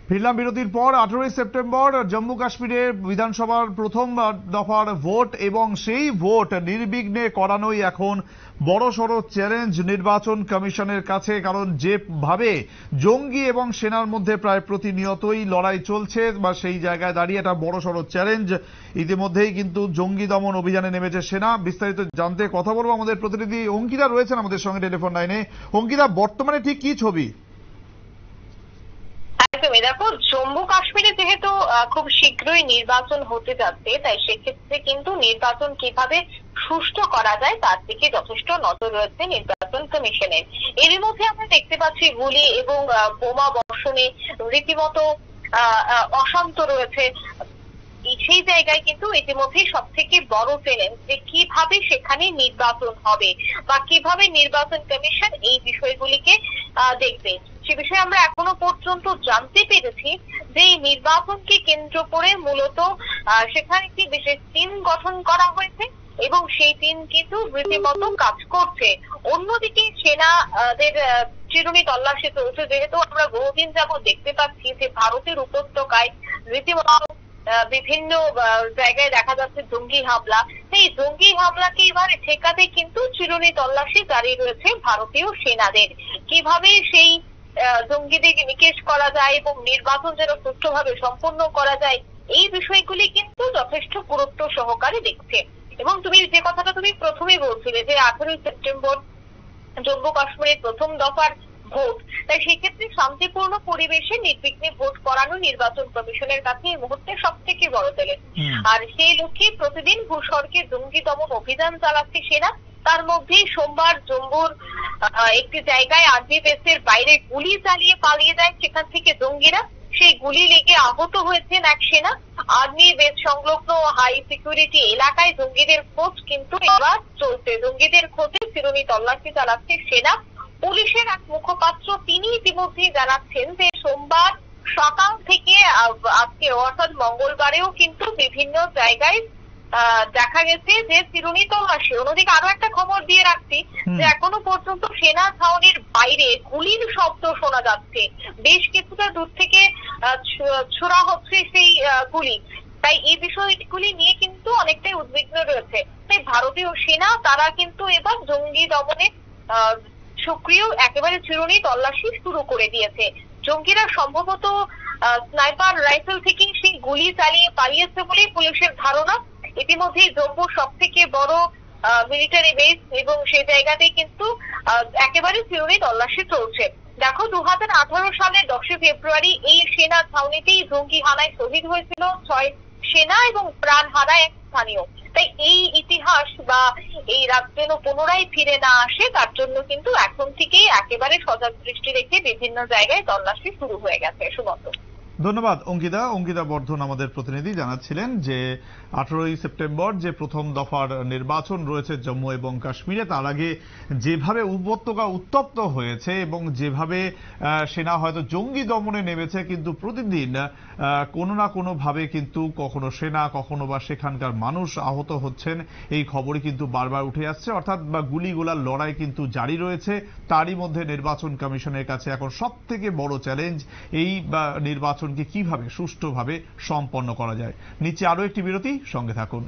ফিরলাম বিরতির পর। 18ই সেপ্টেম্বর জম্মু কাশ্মীরের বিধানসভার প্রথম দফার ভোট, এবং সেই ভোট নির্বিঘ্নে করানোই এখন বড়সড় চ্যালেঞ্জ নির্বাচন কমিশনের কাছে। কারণ যেভাবে জঙ্গি এবং সেনার মধ্যে প্রায় প্রতিনিয়তই লড়াই চলছে, বা সেই জায়গায় দাঁড়িয়ে একটা বড়সড় চ্যালেঞ্জ। ইতিমধ্যেই কিন্তু জঙ্গি দমন অভিযানে নেমেছে সেনা। বিস্তারিত জানতে কথা বলবো, আমাদের প্রতিনিধি অঙ্কিতা রয়েছেন আমাদের সঙ্গে টেলিফোন লাইনে। অঙ্কিতা, বর্তমানে ঠিক কি ছবি? একদমই, দেখো জম্মু কাশ্মীরে যেহেতু খুব শীঘ্রই নির্বাচন হতে যাচ্ছে, তাই সেক্ষেত্রে কিন্তু নির্বাচন কিভাবে সুষ্ঠু করা যায় তার দিকে যথেষ্ট নজর রয়েছে নির্বাচন কমিশনের। এরই মধ্যে আমরা দেখতে পাচ্ছি গুলি এবং বোমা বর্ষণে রীতিমতো অশান্ত রয়েছে। সেই জায়গায় কিন্তু ইতিমধ্যেই সব থেকে বড় চ্যালেঞ্জ যে কিভাবে সেখানে নির্বাচন হবে বা কিভাবে নির্বাচন কমিশন এই বিষয়গুলিকে দেখবে। সে বিষয়ে আমরা এখনো পর্যন্ত জানতে পেরেছি যে এই নির্বাচনকে কেন্দ্র করে মূলত সেখানে একটি বিশেষ টিম গঠন করা হয়েছে এবং সেই টিম কিন্তু রীতিমতো কাজ করছে। অন্যদিকে সেনাদের চিরুনি তল্লাশি চলছে, যেহেতু আমরা বহুদিন যাবত দেখতে পাচ্ছি যে ভারতের উপত্যকায় রীতিমতো বিভিন্ন জায়গায় দেখা যাচ্ছে জঙ্গি হামলা। সেই জঙ্গি হামলাকে এবারে ঠেকাতে কিন্তু চিরুনি তল্লাশি জারি রয়েছে ভারতীয় সেনাদের। কিভাবে সেই জঙ্গিদের নিকেশ করা যায় এবং নির্বাচন যেন সুষ্ঠুভাবে সম্পন্ন করা যায়, এই বিষয়গুলি কিন্তু যথেষ্ট গুরুত্ব সহকারে দেখছে। এবং তুমি যে কথাটা তুমি প্রথমেই বলছিলে যে 18ই সেপ্টেম্বর জম্মু কাশ্মীরের প্রথম দফার ভোট, তাই সেক্ষেত্রে শান্তিপূর্ণ পরিবেশে নির্বিঘ্নে ভোট করানো নির্বাচন কমিশনের কাছে এই মুহূর্তে সব থেকে বড় চ্যালেঞ্জ। আর সেই লক্ষ্যে প্রতিদিন ভূস্বর্গে জঙ্গি দমন অভিযান চালাচ্ছে সেনা। তার মধ্যেই সোমবার জম্মুর একটি জায়গায় আর্মি বেসের বাইরে গুলি চালিয়ে পালিয়ে যায় সেখান থেকে জঙ্গিরা। সেই গুলি লেগে আহত হয়েছেন এক সেনা। আর্মি বেস সংলগ্ন হাই সিকিউরিটি এলাকায় জঙ্গিদের খোঁজ কিন্তু এবার চলছে। জঙ্গিদের খোঁজে চিরুনি তল্লাশি চালাচ্ছে সেনা। পুলিশের এক মুখপাত্র তিনি ইতিমধ্যেই জানাচ্ছেন যে সোমবার সকাল থেকে আজকে অর্থাৎ মঙ্গলবারেও কিন্তু বিভিন্ন জায়গায় দেখা গেছে যে চিরুনি তল্লাশি। অন্যদিকে আরো একটা খবর দিয়ে রাখছি যে এখনো পর্যন্ত সেনা ছাউনির বাইরে গুলির শব্দ শোনা যাচ্ছে। বেশ কিছুটা দূর থেকে ছোড়া হচ্ছে সেই গুলি। তাই এই বিষয়গুলি নিয়ে কিন্তু অনেকটাই উদ্বিগ্ন রয়েছে। তাই ভারতীয় সেনা তারা কিন্তু এবার জঙ্গি দমনে সক্রিয় একেবারে চিরুনি তল্লাশি শুরু করে দিয়েছে। জঙ্গিরা সম্ভবত স্নাইপার রাইফেল থেকে সেই গুলি চালিয়ে পালিয়েছে বলেই পুলিশের ধারণা। ইতিমধ্যেই জম্মুর সব থেকে বড় মিলিটারি বেস এবং সেই জায়গাতেই কিন্তু একেবারে চিরুনি তল্লাশি চলছে। দেখো 2018 সালের 10 ফেব্রুয়ারি এই সেনা ছাউনিতেই জঙ্গি হানায় শহীদ হয়েছিল 6 সেনা এবং প্রাণ হারায় এক স্থানীয়। তাই এই ইতিহাস বা এই রাত যেন পুনরায় ফিরে না আসে তার জন্য কিন্তু এখন থেকেই একেবারে সজাগ দৃষ্টি রেখে বিভিন্ন জায়গায় তল্লাশি শুরু হয়ে গেছে। সুমন্ত, ধন্যবাদ অঙ্কিতা। অঙ্কিতা বর্ধন আমাদের প্রতিনিধি জানাচ্ছিলেন যে 18ই সেপ্টেম্বর যে প্রথম দফার নির্বাচন রয়েছে জম্মু এবং কাশ্মীরে, তার আগে যেভাবে উপত্যকা উত্তপ্ত হয়েছে এবং যেভাবে সেনা হয়তো জঙ্গি দমনে নেমেছে, কিন্তু প্রতিদিন কোনো না কোনো ভাবে কিন্তু কখনো সেনা কখনো বা সেখানকার মানুষ আহত হচ্ছেন, এই খবরই কিন্তু বারবার উঠে আসছে। অর্থাৎ গুলিগোলার লড়াই কিন্তু জারি রয়েছে। তারই মধ্যে নির্বাচন কমিশনের কাছে এখন সব থেকে বড় চ্যালেঞ্জ এই নির্বাচন কিভাবে সুষ্ঠুভাবে সম্পন্ন করা যায়। নিচে আরো একটি বিরতি, সঙ্গে থাকুন।